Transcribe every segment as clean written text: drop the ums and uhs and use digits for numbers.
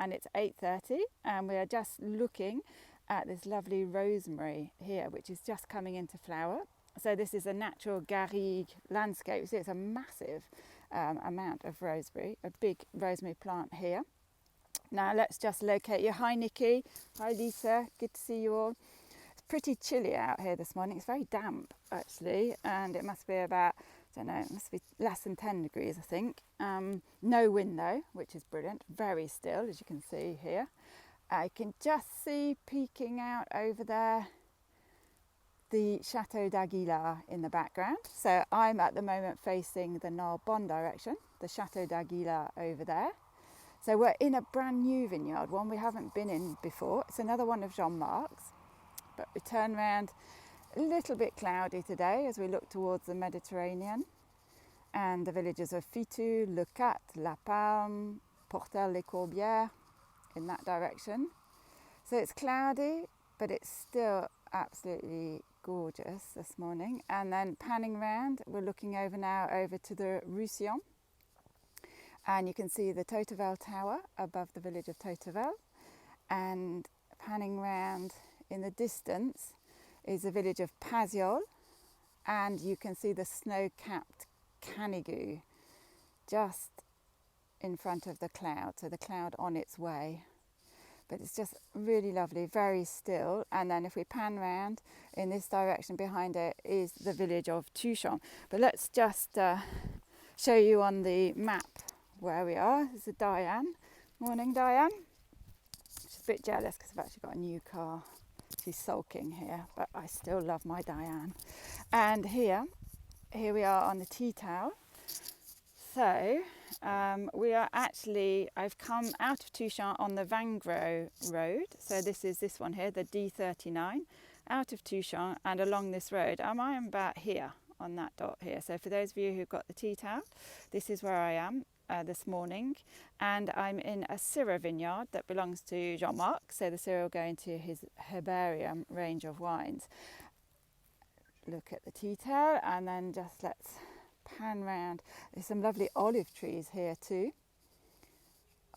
and it's 8:30, and we are just looking at this lovely rosemary here, which is just coming into flower. So this is a natural garrigue landscape. See, it's a massive amount of rosemary, a big rosemary plant here. Now let's just locate you. Hi Nikki, hi Lisa, good to see you all. It's pretty chilly out here this morning. It's very damp actually, and it must be about, I don't know, it must be less than 10 degrees I think. No wind though, which is brilliant. Very still, as you can see here. I can just see peeking out over there the Chateau d'Aguilar in the background. So I'm at the moment facing the Narbonne direction, the Chateau d'Aguilar over there. So we're in a brand new vineyard, one we haven't been in before. It's another one of Jean-Marc's, but we turn around, a little bit cloudy today as we look towards the Mediterranean and the villages of Fitou, Le Cat, La Palme, Portel-les-Corbières in that direction. So it's cloudy, but it's still absolutely gorgeous this morning. And then panning round, we're looking over now over to the Roussillon. And you can see the Tottevel Tower above the village of Tottevel. And panning round in the distance is the village of Paziol. And you can see the snow-capped Canigou just in front of the cloud. So the cloud on its way. But it's just really lovely, very still. And then if we pan round in this direction behind it is the village of Touchon. But let's just show you on the map where we are. This is Diane. Morning, Diane. She's a bit jealous because I've actually got a new car. She's sulking here, but I still love my Diane. And here we are on the tea towel. So we are actually, I've come out of Touchon on the Vangro road. So this is this one here, the D39, out of Touchon and along this road. I am about here on that dot here. So for those of you who've got the tea towel, this is where I am this morning. And I'm in a Syrah vineyard that belongs to Jean-Marc. So the Syrah will go into his herbarium range of wines. Look at the tea towel and then just let's pan round. There's some lovely olive trees here too.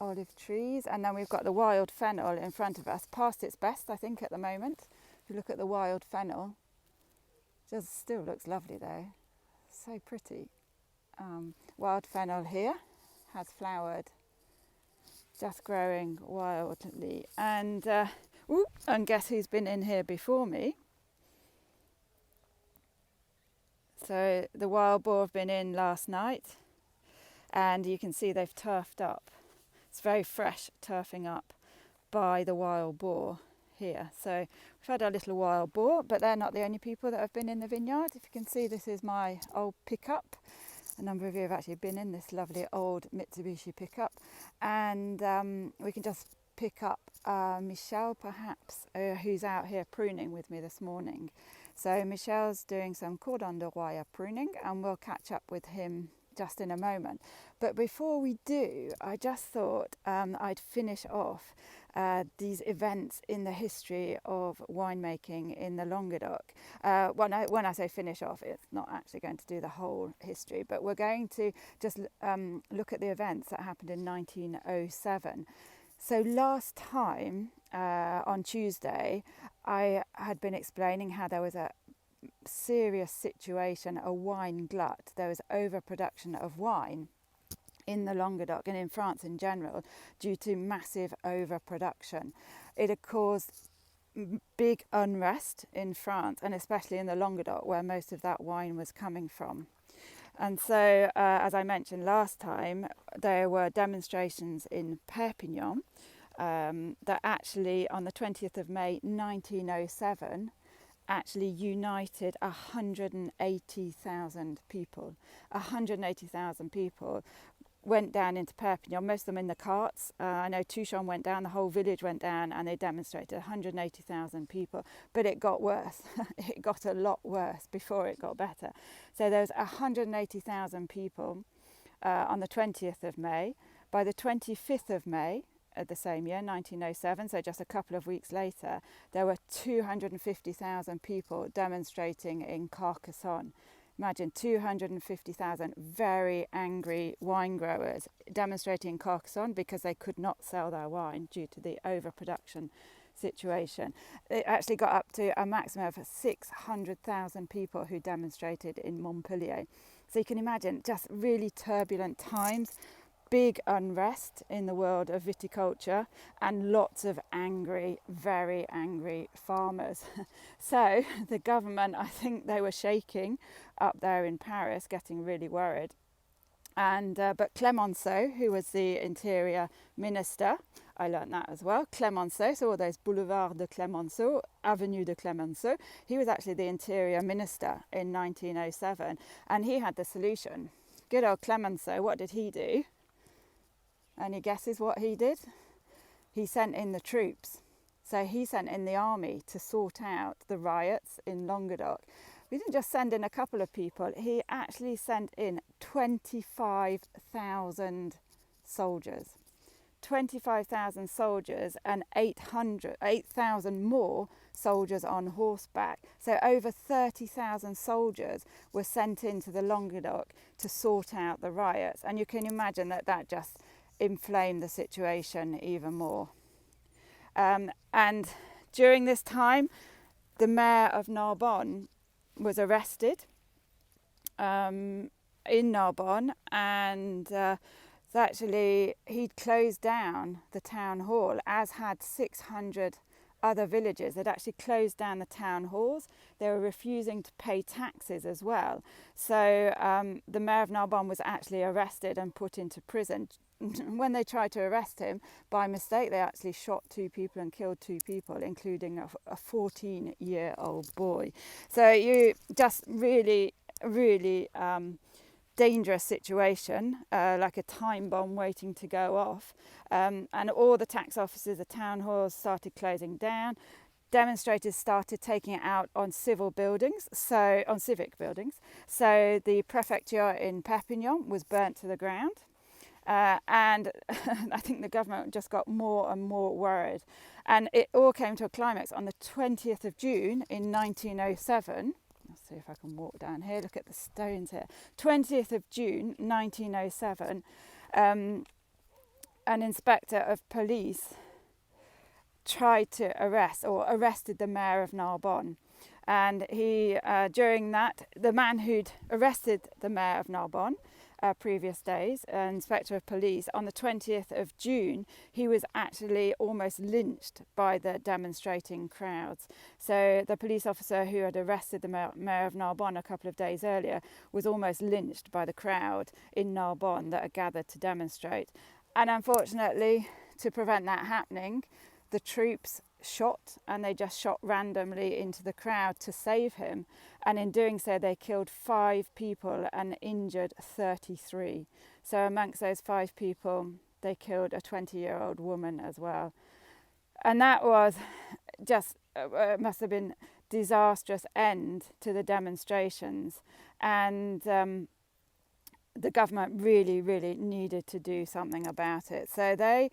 Olive trees, and then we've got the wild fennel in front of us, past its best I think at the moment. If you look at the wild fennel, it just still looks lovely though, so pretty. Wild fennel here has flowered, just growing wildly, and guess who's been in here before me? So the wild boar have been in last night, and you can see they've turfed up. It's very fresh turfing up by the wild boar here. So we've had our little wild boar, but they're not the only people that have been in the vineyard. If you can see, this is my old pickup. A number of you have actually been in this lovely old Mitsubishi pickup, and we can just pick up Michel perhaps, who's out here pruning with me this morning. So Michel's doing some Cordon de Roya pruning, and we'll catch up with him just in a moment. But before we do, I just thought I'd finish off these events in the history of winemaking in the Languedoc. When I say finish off, it's not actually going to do the whole history, but we're going to just look at the events that happened in 1907. So last time, on Tuesday, I had been explaining how there was a serious situation, a wine glut. There was overproduction of wine in the Languedoc and in France in general due to massive overproduction. It had caused big unrest in France, and especially in the Languedoc where most of that wine was coming from. And so, as I mentioned last time, there were demonstrations in Perpignan that actually on the 20th of May 1907 actually united 180,000 people. 180,000 people went down into Perpignan, most of them in the carts. I know Touchon went down, the whole village went down, and they demonstrated, 180,000 people. But it got worse. It got a lot worse before it got better. So there was 180,000 people on the 20th of May. By the 25th of May, the same year, 1907, so just a couple of weeks later, there were 250,000 people demonstrating in Carcassonne. Imagine 250,000 very angry wine growers demonstrating in Carcassonne because they could not sell their wine due to the overproduction situation. It actually got up to a maximum of 600,000 people who demonstrated in Montpellier. So you can imagine just really turbulent times, big unrest in the world of viticulture, and lots of angry, very angry farmers. So the government, I think they were shaking up there in Paris, getting really worried. And but Clemenceau, who was the interior minister, I learned that as well. Clemenceau, so all those Boulevard de Clemenceau, Avenue de Clemenceau, he was actually the interior minister in 1907, and he had the solution. Good old Clemenceau, what did he do? Any guesses what he did? He sent in the troops. So he sent in the army to sort out the riots in Languedoc. He didn't just send in a couple of people, he actually sent in 25,000 soldiers. 25,000 soldiers and 8,000 more soldiers on horseback. So over 30,000 soldiers were sent into the Languedoc to sort out the riots. And you can imagine that just inflamed the situation even more. And during this time, the mayor of Narbonne was arrested in Narbonne, and actually he'd closed down the town hall, as had 600 other villages. They'd actually closed down the town halls. They were refusing to pay taxes as well. So the mayor of Narbonne was actually arrested and put into prison. When they tried to arrest him, by mistake, they actually shot 2 people and killed 2 people, including a 14-year-old boy. So you just really dangerous situation, like a time bomb waiting to go off. And all the tax offices, the town halls started closing down. Demonstrators started taking it out on civic buildings. So the prefecture in Perpignan was burnt to the ground. And I think the government just got more and more worried. And it all came to a climax on the 20th of June in 1907. Let's see if I can walk down here. Look at the stones here. 20th of June 1907. An inspector of police tried to arrested the mayor of Narbonne. And he, during that, the man who'd arrested the mayor of Narbonne previous days, inspector of police, on the 20th of June, he was actually almost lynched by the demonstrating crowds. So the police officer who had arrested the mayor of Narbonne a couple of days earlier was almost lynched by the crowd in Narbonne that had gathered to demonstrate. And unfortunately, to prevent that happening, the troops shot, and they just shot randomly into the crowd to save him, and in doing so they killed 5 people and injured 33. So amongst those 5 people they killed a 20-year-old woman as well. And that was just must have been disastrous end to the demonstrations, and the government really needed to do something about it. So they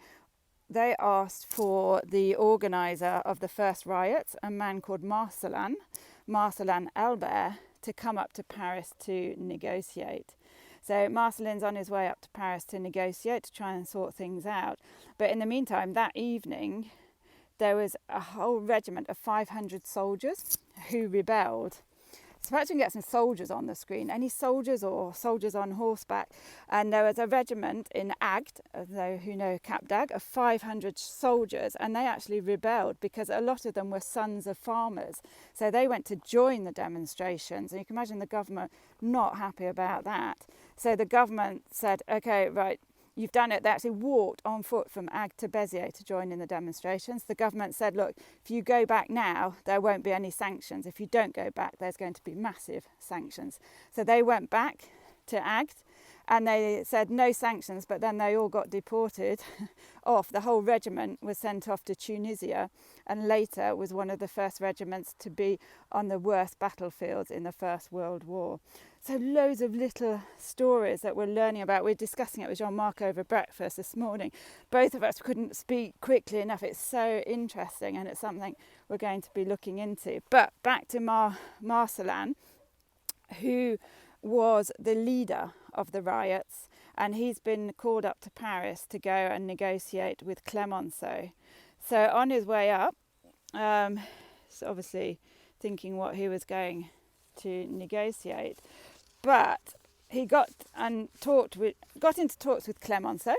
asked for the organizer of the first riots, a man called Marcelin Albert, to come up to Paris to negotiate. So Marcelin's on his way up to Paris to negotiate, to try and sort things out. But in the meantime, that evening, there was a whole regiment of 500 soldiers who rebelled. So perhaps we can get some soldiers on the screen. Any soldiers or soldiers on horseback? And there was a regiment in Agde, those who know Cap d'Agde, of 500 soldiers, and they actually rebelled because a lot of them were sons of farmers. So they went to join the demonstrations, and you can imagine the government not happy about that. So the government said, okay, right, you've done it. They actually walked on foot from Agde to Béziers to join in the demonstrations. The government said, look, if you go back now, there won't be any sanctions. If you don't go back, there's going to be massive sanctions. So they went back to Agde and they said no sanctions, but then they all got deported off. The whole regiment was sent off to Tunisia, and later was one of the first regiments to be on the worst battlefields in the First World War. So loads of little stories that we're learning about. We're discussing it with Jean-Marc over breakfast this morning. Both of us couldn't speak quickly enough. It's so interesting, and it's something we're going to be looking into. But back to Marcelin, who was the leader of the riots, and he's been called up to Paris to go and negotiate with Clemenceau. So on his way up, so obviously thinking what he was going to negotiate, but he got into talks with Clemenceau,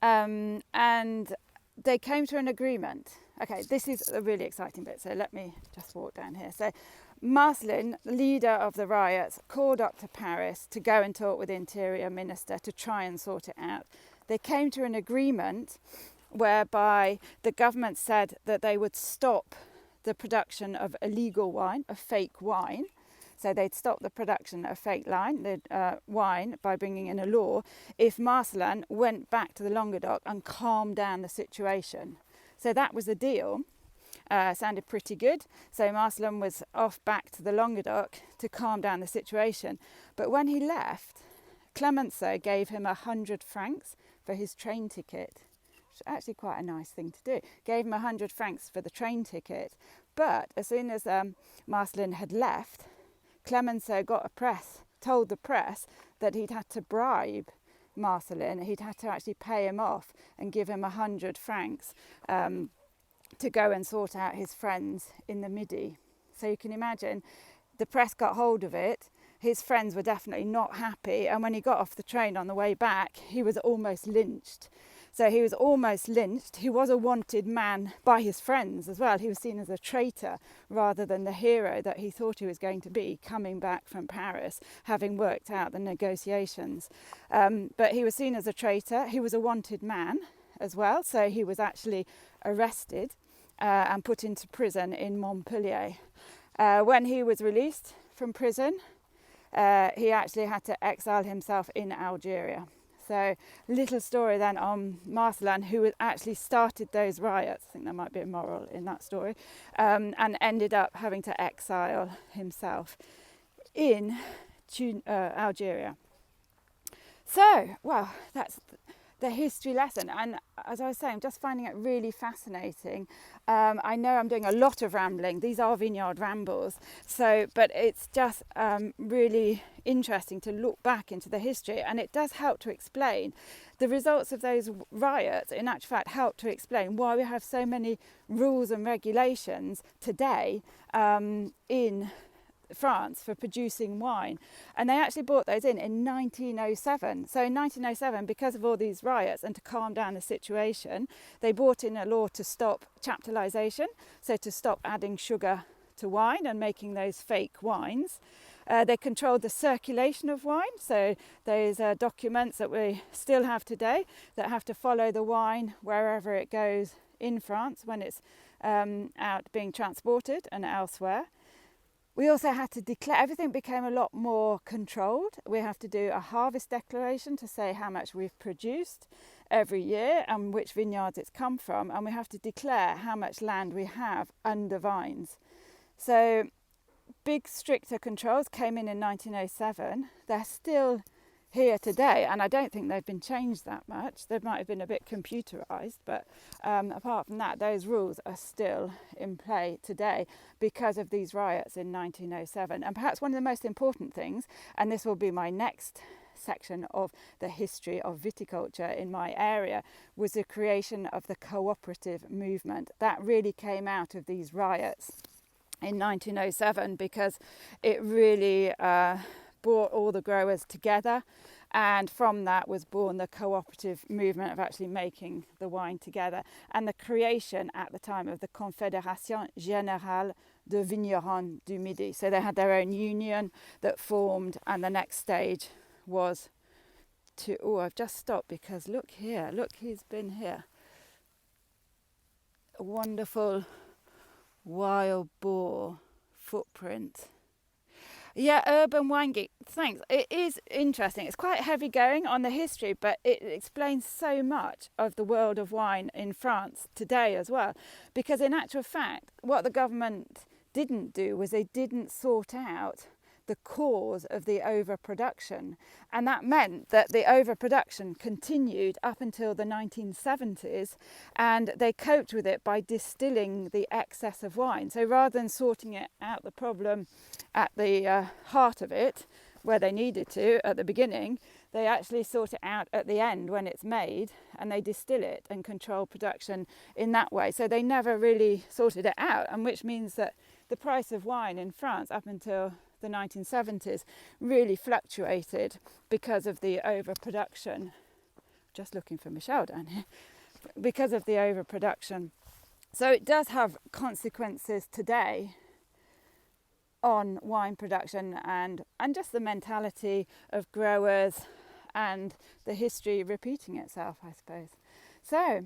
and they came to an agreement. Okay, this is a really exciting bit, so let me just walk down here. So Marcelin, leader of the riots, called up to Paris to go and talk with the Interior Minister to try and sort it out. They came to an agreement whereby the government said that they would stop the production of illegal wine, of fake wine. So they'd stop the production of fake wine by bringing in a law if Marcelin went back to the Languedoc and calmed down the situation. So that was the deal. Sounded pretty good. So Marcelin was off back to the Languedoc to calm down the situation. But when he left, Clemenceau gave him 100 francs for his train ticket. Which is actually quite a nice thing to do. Gave him 100 francs for the train ticket. But as soon as Marcelin had left, Clemenceau told the press that he'd had to bribe Marcelin. He'd had to actually pay him off and give him 100 francs to go and sort out his friends in the Midi. So you can imagine the press got hold of it. His friends were definitely not happy. And when he got off the train on the way back, he was almost lynched. So he was almost lynched. He was a wanted man by his friends as well. He was seen as a traitor rather than the hero that he thought he was going to be coming back from Paris, having worked out the negotiations. But he was seen as a traitor. He was a wanted man as well. So he was actually arrested and put into prison in Montpellier. When he was released from prison, he actually had to exile himself in Algeria. So little story then on Marcelin, who actually started those riots. I think there might be a moral in that story, and ended up having to exile himself in Algeria. So, well, that's the history lesson. And as I was saying, I'm just finding it really fascinating. I know I'm doing a lot of rambling. These are vineyard rambles. But it's just really interesting to look back into the history, and it does help to explain the results of those riots. In actual fact, help to explain why we have so many rules and regulations today in France for producing wine. And they actually brought those in 1907. So in 1907, because of all these riots and to calm down the situation, they brought in a law to stop chaptalization, so to stop adding sugar to wine and making those fake wines. They controlled the circulation of wine, so those documents that we still have today that have to follow the wine wherever it goes in France when it's out being transported and elsewhere. We also had to declare, everything became a lot more controlled. We have to do a harvest declaration to say how much we've produced every year and which vineyards it's come from, and we have to declare how much land we have under vines. So big stricter controls came in 1907. They're still here today, and I don't think they've been changed that much. They might have been a bit computerized, but apart from that, those rules are still in play today because of these riots in 1907. And perhaps one of the most important things, and this will be my next section of the history of viticulture in my area, was the creation of the cooperative movement. That really came out of these riots in 1907 because it really brought all the growers together, and from that was born the cooperative movement of actually making the wine together, and the creation at the time of the Confédération Générale de Vignerons du Midi. So they had their own union that formed, and the next stage was to, I've just stopped because look here, look who's been here. A wonderful wild boar footprint. Yeah, Urban Wine Geek, thanks. It is interesting. It's quite heavy going on the history, but it explains so much of the world of wine in France today as well. Because in actual fact, what the government didn't do was they didn't sort out the cause of the overproduction. And that meant that the overproduction continued up until the 1970s, and they coped with it by distilling the excess of wine. So rather than sorting it out the problem at the heart of it, where they needed to at the beginning, they actually sort it out at the end when it's made, and they distill it and control production in that way. So they never really sorted it out, and which means that the price of wine in France up until the 1970s really fluctuated because of the overproduction. Just looking for Michelle down here. Because of the overproduction. So it does have consequences today on wine production and just the mentality of growers and the history repeating itself, I suppose. So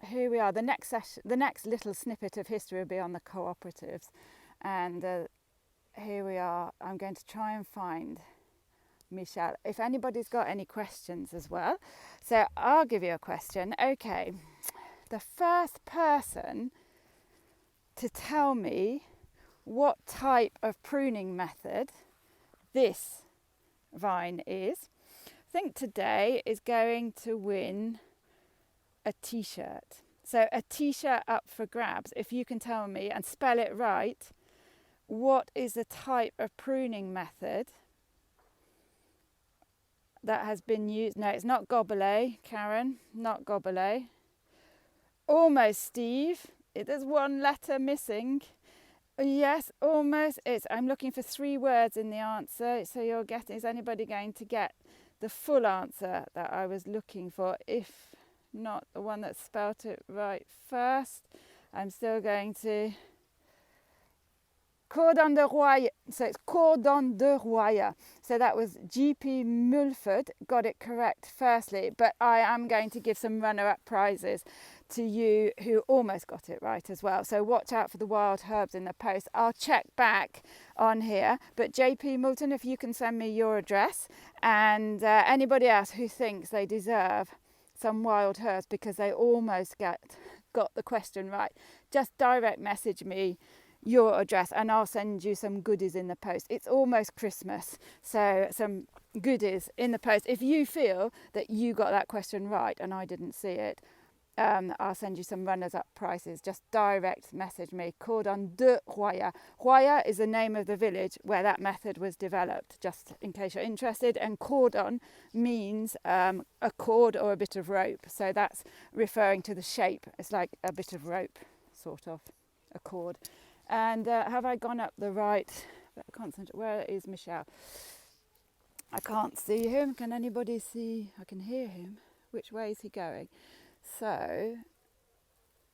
here we are. The next little snippet of history will be on the cooperatives, and here we are. I'm going to try and find Michelle. If anybody's got any questions as well, so I'll give you a question. Okay, the first person to tell me what type of pruning method this vine is, I think today is going to win a t-shirt. So a t-shirt up for grabs. If you can tell me and spell it right, what is the type of pruning method that has been used? No, it's not gobelet, Karen, not gobelet. Almost, Steve. There's one letter missing. Yes, almost. I'm looking for 3 words in the answer. So you're getting, is anybody going to get the full answer that I was looking for? If not the one that spelt it right first, I'm still going to... Cordon de Royer. So it's Cordon de Royer. So that was G.P. Mulford, got it correct firstly, but I am going to give some runner-up prizes to you who almost got it right as well. So watch out for the wild herbs in the post. I'll check back on here, but J.P. Moulton, if you can send me your address, and anybody else who thinks they deserve some wild herbs because they almost got the question right, just direct message me your address and I'll send you some goodies in the post. It's almost Christmas, so some goodies in the post. If you feel that you got that question right and I didn't see it, I'll send you some runners-up prizes. Just direct message me. Cordon de Royer. Royer is the name of the village where that method was developed, just in case you're interested. And cordon means a cord or a bit of rope. So that's referring to the shape. It's like a bit of rope, sort of, a cord. And have I gone up the right? Where is Michelle? I can't see him. Can anybody see? I can hear him. Which way is he going? So,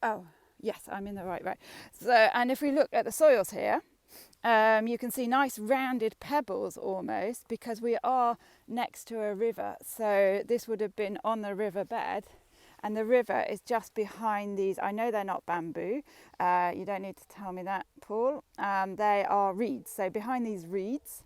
oh, yes, I'm in the right way. So, and if we look at the soils here, you can see nice rounded pebbles almost, because we are next to a river. So this would have been on the riverbed. And the river is just behind these. I know they're not bamboo. You don't need to tell me that, Paul. They are reeds. So behind these reeds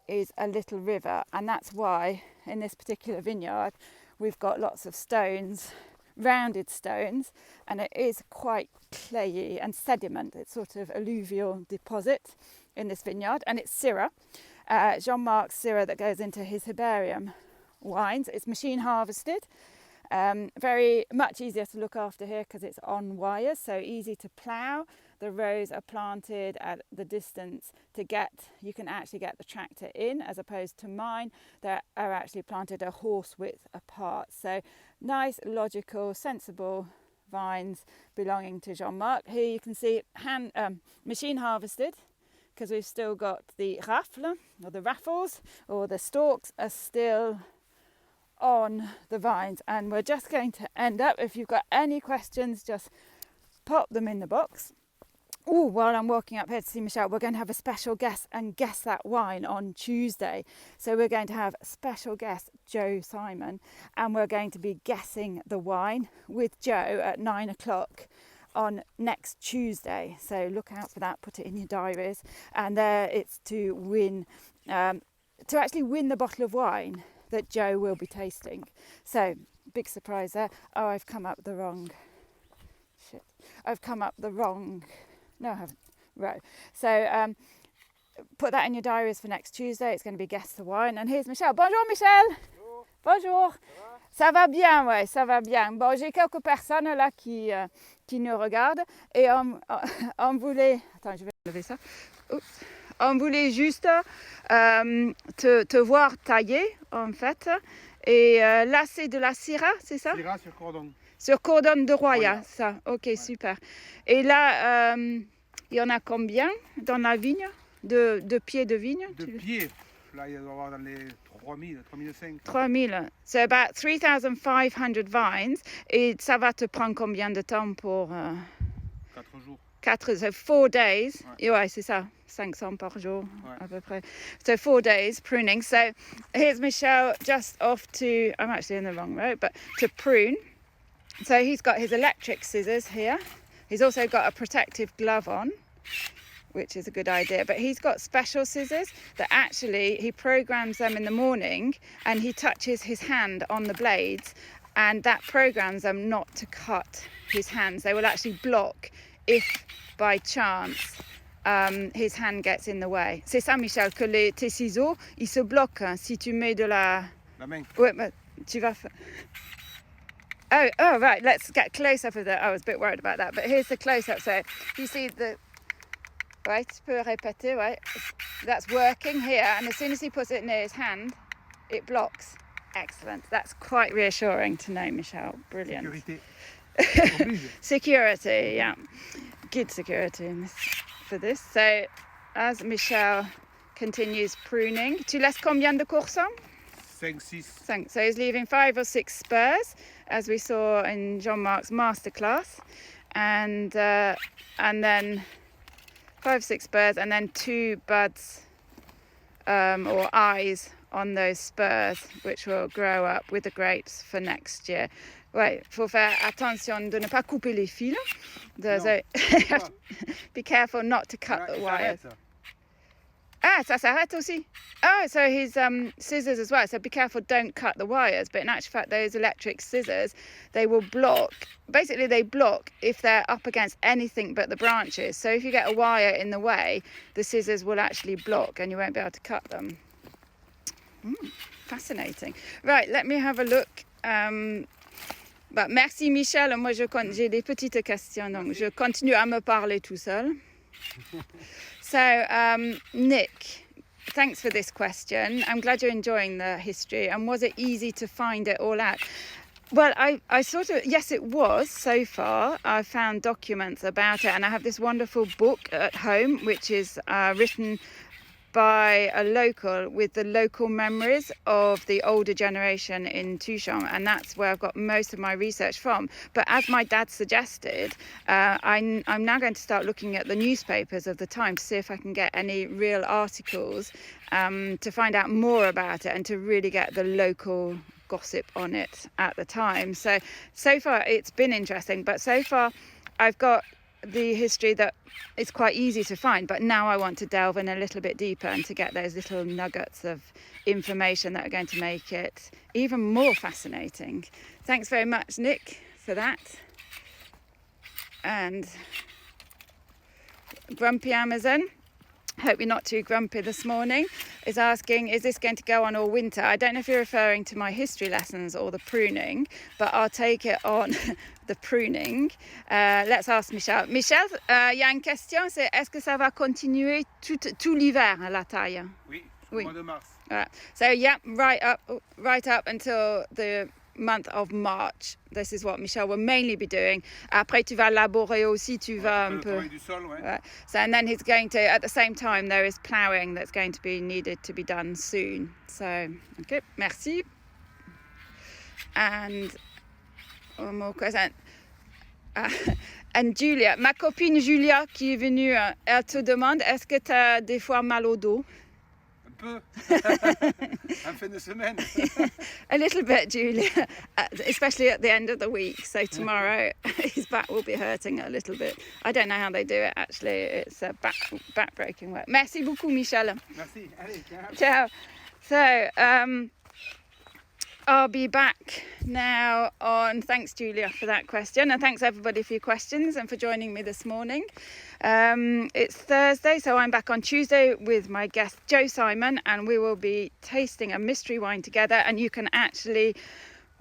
is a little river. And that's why in this particular vineyard, we've got lots of stones, rounded stones. And it is quite clayey and sediment. It's sort of alluvial deposit in this vineyard. And it's Syrah, Jean-Marc's Syrah that goes into his herbarium wines. It's machine harvested. Very much easier to look after here because it's on wires, so easy to plough. The rows are planted at the distance you can actually get the tractor in, as opposed to mine that are actually planted a horse width apart. So nice, logical, sensible vines belonging to Jean-Marc. Here you can see machine harvested, because we've still got the raffles, or the raffles, or the stalks are still on the vines, and we're just going to end up, if you've got any questions, just pop them in the box. Oh, while I'm walking up here to see Michelle, we're going to have a special guest and guess that wine on Tuesday. So we're going to have special guest Joe Simon, and we're going to be guessing the wine with Joe at 9 o'clock on next Tuesday. So look out for that, put it in your diaries, and there it's to win, to actually win the bottle of wine that Joe will be tasting. So big surprise there. Oh, I've come up the wrong no, I haven't, row. So put that in your diaries for next Tuesday. It's going to be Guess the Wine. And here's Michel. Bonjour Michel. Bonjour. Ça va bien, ouais, ça va bien. Bon, j'ai quelques personnes là qui nous regardent et on voulait... Attends, je vais lever ça. Oups. On voulait juste te voir tailler, en fait. Et là, c'est de la syrah, c'est ça? Syrah sur cordon. Sur cordon de Roya, ça. Ok, ouais. Super. Et là, il y en a combien dans la vigne de pieds de vigne? De pieds. Là, il doit y avoir dans les 3000, 3500. 3000. So about 3500 vines. Et ça va te prendre combien de temps pour... 4 jours. 4 days. Ouais, c'est ça. 500 par jour, à peu près. So 4 days pruning. So here's Michel just off to, I'm actually in the wrong row, but to prune. So he's got his electric scissors here. He's also got a protective glove on, which is a good idea. But he's got special scissors that actually he programs them in the morning and he touches his hand on the blades and that programs them not to cut his hands. They will actually block if by chance his hand gets in the way. C'est ça, Michel, que tes ciseaux, ils se bloquent si tu mets de la main. Ouais, mais tu vas faire... Oh, right, let's get close up of that. I was a bit worried about that, but here's the close up. So you see the... Right, tu peux répéter, right? That's working here, and as soon as he puts it near his hand, it blocks. Excellent. That's quite reassuring to know, Michel. Brilliant. Security. Security, yeah. Good security in this, for this. So as Michel continues pruning, tu laisses combien de coursants? 5, 6. So he's leaving 5 or 6 spurs, as we saw in Jean-Marc's masterclass, and then 5, 6 spurs, and then 2 buds or eyes on those spurs, which will grow up with the grapes for next year. Ouais, faut faire attention de ne pas couper les fils. Be careful not to cut the wires. Ça s'arrête aussi. Oh, so his scissors as well. So be careful, don't cut the wires. But in actual fact, those electric scissors, they will block. Basically, they block if they're up against anything but the branches. So if you get a wire in the way, the scissors will actually block and you won't be able to cut them. Fascinating. Right, let me have a look. Bah, merci Michel. Moi, j'ai des petites questions, donc je continue à me parler tout seul. So, Nick, thanks for this question. I'm glad you're enjoying the history. And was it easy to find it all out? Well, I sort of, yes, it was so far. I found documents about it, and I have this wonderful book at home, which is written by a local with the local memories of the older generation in Touchon, and that's where I've got most of my research from. But as my dad suggested, I'm now going to start looking at the newspapers of the time to see if I can get any real articles to find out more about it and to really get the local gossip on it at the time. So far it's been interesting, but so far I've got the history that is quite easy to find, but now I want to delve in a little bit deeper and to get those little nuggets of information that are going to make it even more fascinating. Thanks very much, Nick, for that. And Grumpy Amazon, hope you're not too grumpy this morning, is asking, is this going to go on all winter? I don't know if you're referring to my history lessons or the pruning, but I'll take it on the pruning. Let's ask Michel. Michel, il y a une question, c'est est-ce que ça va continuer tout l'hiver, la taille? Oui, oui. Mois de mars. So yeah, right up until the month of March. This is what Michel will mainly be doing. Après, tu vas labourer aussi, tu vas un peu. Du sol, ouais. Right. So, and then he's going to, at the same time, there is ploughing that's going to be needed to be done soon. So, okay, merci. And one more question. And Julia, ma copine Julia qui est venue, elle te demande, est-ce que tu as des fois mal au dos? Un fin de semaine. A little bit, Julia, especially at the end of the week. So tomorrow his back will be hurting a little bit. I don't know how they do it, actually. It's back breaking work. Merci beaucoup, Michel. Merci. Allez, ciao. Ciao. So, I'll be back now on, thanks Julia for that question, and thanks everybody for your questions and for joining me this morning. It's Thursday, so I'm back on Tuesday with my guest Joe Simon, and we will be tasting a mystery wine together, and you can actually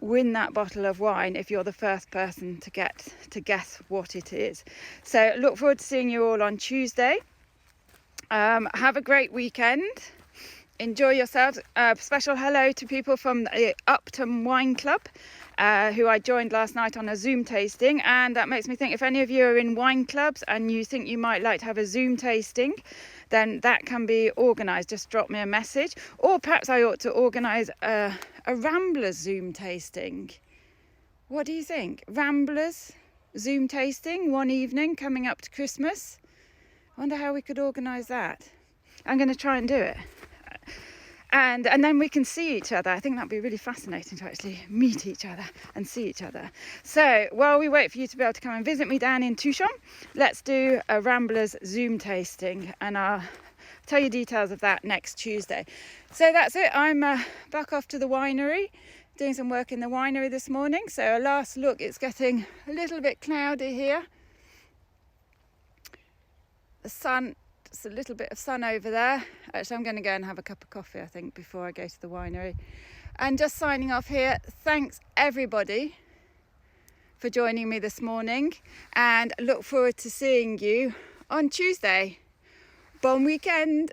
win that bottle of wine if you're the first person to guess what it is. So look forward to seeing you all on Tuesday. Have a great weekend. Enjoy yourselves. Special hello to people from the Upton Wine Club who I joined last night on a Zoom tasting, and that makes me think, if any of you are in wine clubs and you think you might like to have a Zoom tasting, then that can be organised. Just drop me a message, or perhaps I ought to organise a Ramblers Zoom tasting. What do you think? Ramblers Zoom tasting one evening coming up to Christmas. I wonder how we could organise that. I'm going to try and do it. And then we can see each other. I think that'd be really fascinating to actually meet each other and see each other. So while we wait for you to be able to come and visit me down in Touchon, let's do a Ramblers Zoom tasting, and I'll tell you details of that next Tuesday. So that's it. I'm back off to the winery, doing some work in the winery this morning. So a last look, it's getting a little bit cloudy here. The sun, just a little bit of sun over there. Actually, I'm going to go and have a cup of coffee, I think, before I go to the winery. And just signing off here, thanks everybody for joining me this morning, and look forward to seeing you on Tuesday. Bon weekend.